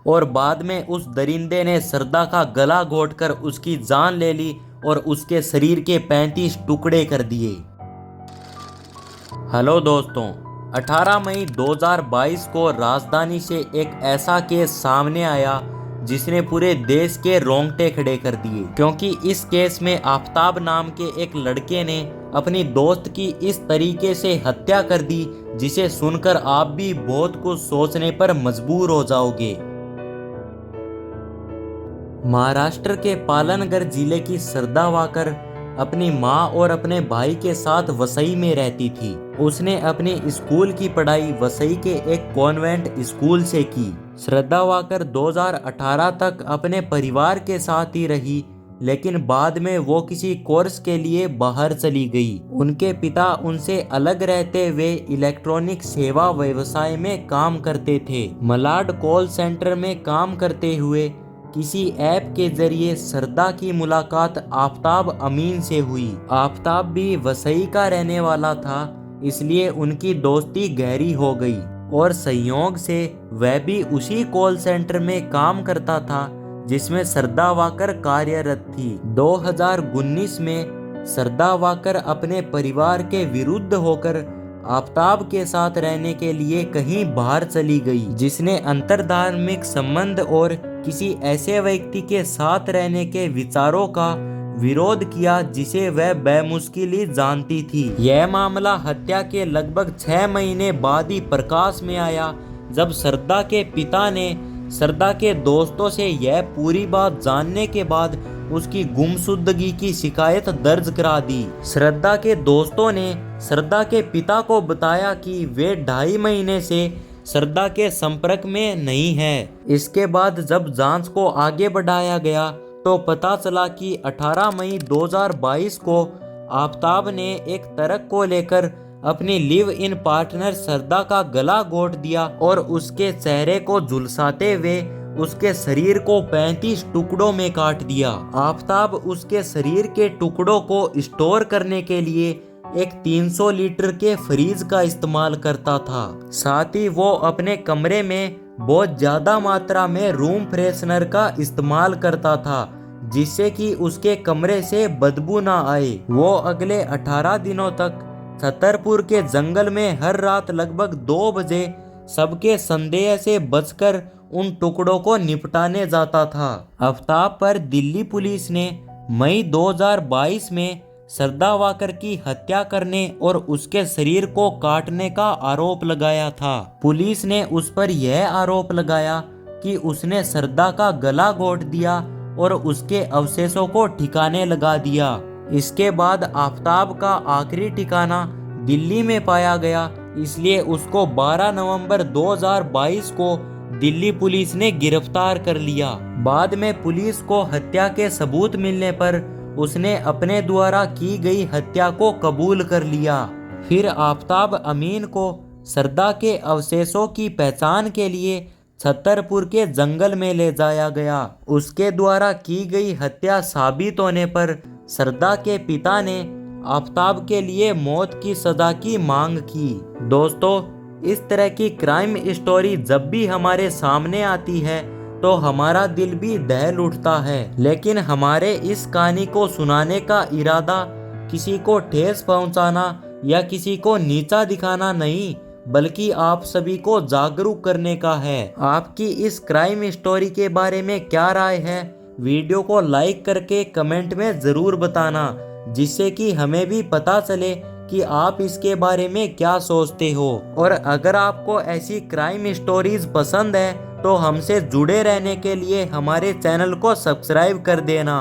और बाद में उस दरिंदे ने सरदा का गला घोंटकर उसकी जान ले ली और उसके शरीर के 35 टुकड़े कर दिए। हेलो दोस्तों, 18 मई 2022 को राजधानी से एक ऐसा केस सामने आया जिसने पूरे देश के रोंगटे खड़े कर दिए, क्योंकि इस केस में आफताब नाम के एक लड़के ने अपनी दोस्त की इस तरीके से हत्या कर दी जिसे सुनकर आप भी बहुत कुछ सोचने पर मजबूर हो जाओगे। महाराष्ट्र के पालनगर जिले की सरदा वाकर अपनी माँ और अपने भाई के साथ वसई में रहती थी। उसने अपनी स्कूल की पढ़ाई वसई के एक कॉन्वेंट स्कूल से की। श्रद्धा वाकर 2018 तक अपने परिवार के साथ ही रही, लेकिन बाद में वो किसी कोर्स के लिए बाहर चली गई। उनके पिता उनसे अलग रहते हुए इलेक्ट्रॉनिक सेवा व्यवसाय में काम करते थे। मलाड कॉल सेंटर में काम करते हुए किसी ऐप के जरिए सरदा की मुलाकात आफताब अमीन से हुई। आफताब भी वसई का रहने वाला था, इसलिए उनकी दोस्ती गहरी हो गई और संयोग से वह भी उसी कॉल सेंटर में काम करता था जिसमें सरदा वाकर कार्यरत थी। 2019 में सरदा वाकर अपने परिवार के विरुद्ध होकर आफताब के साथ रहने के लिए कहीं बाहर चली गई, जिसने अंतरधार्मिक संबंध और किसी ऐसे व्यक्ति के साथ रहने के विचारों का विरोध किया जिसे वह बेमुश्किली जानती थी। यह मामला हत्या के लगभग 6 महीने बाद ही प्रकाश में आया, जब सरदा के पिता ने सरदा के दोस्तों से यह पूरी बात जानने के बाद उसकी गुमशुदगी की शिकायत दर्ज करा दी। श्रद्धा के दोस्तों ने श्रद्धा के पिता को बताया कि वे 2.5 महीने से श्रद्धा के संपर्क में नहीं है। इसके बाद जब जांच को आगे बढ़ाया गया तो पता चला कि 18 मई 2022 को आफताब ने एक तर्क को लेकर अपनी लिव इन पार्टनर श्रद्धा का गला घोंट दिया और उसके चेहरे को झुलसाते हुए उसके शरीर को 35 टुकड़ों में काट दिया। आफताब उसके शरीर के टुकड़ों को स्टोर करने के लिए एक 300 लीटर के फ्रीज का इस्तेमाल करता था। साथ ही वो अपने कमरे में बहुत ज्यादा मात्रा में रूम फ्रेशनर का इस्तेमाल करता था, जिससे कि उसके कमरे से बदबू ना आए। वो अगले 18 दिनों तक छतरपुर के जंगल में हर रात लगभग 2 बजे सबके संदेह से बचकर उन टुकड़ों को निपटाने जाता था। आफताब पर दिल्ली पुलिस ने मई 2022 में सरदा वाकर की हत्या करने और उसके शरीर को काटने का आरोप लगाया था। पुलिस ने उस पर यह आरोप लगाया कि उसने सरदा का गला घोंट दिया और उसके अवशेषों को ठिकाने लगा दिया। इसके बाद आफताब का आखिरी ठिकाना दिल्ली में पाया गया, इसलिए उसको 12 नवंबर 2022 को दिल्ली पुलिस ने गिरफ्तार कर लिया। बाद में पुलिस को हत्या के सबूत मिलने पर उसने अपने द्वारा की गई हत्या को कबूल कर लिया। फिर आफताब अमीन को सरदा के अवशेषों की पहचान के लिए छतरपुर के जंगल में ले जाया गया। उसके द्वारा की गई हत्या साबित होने पर सरदा के पिता ने आफताब के लिए मौत की सजा की मांग की। दोस्तों, इस तरह की क्राइम स्टोरी जब भी हमारे सामने आती है तो हमारा दिल भी दहल उठता है, लेकिन हमारे इस कहानी को सुनाने का इरादा किसी को ठेस पहुंचाना या किसी को नीचा दिखाना नहीं, बल्कि आप सभी को जागरूक करने का है। आपकी इस क्राइम स्टोरी के बारे में क्या राय है? वीडियो को लाइक करके कमेंट में ज़रूर बताना, जिससे कि हमें भी पता चले कि आप इसके बारे में क्या सोचते हो। और अगर आपको ऐसी क्राइम स्टोरीज पसंद है तो हमसे जुड़े रहने के लिए हमारे चैनल को सब्सक्राइब कर देना।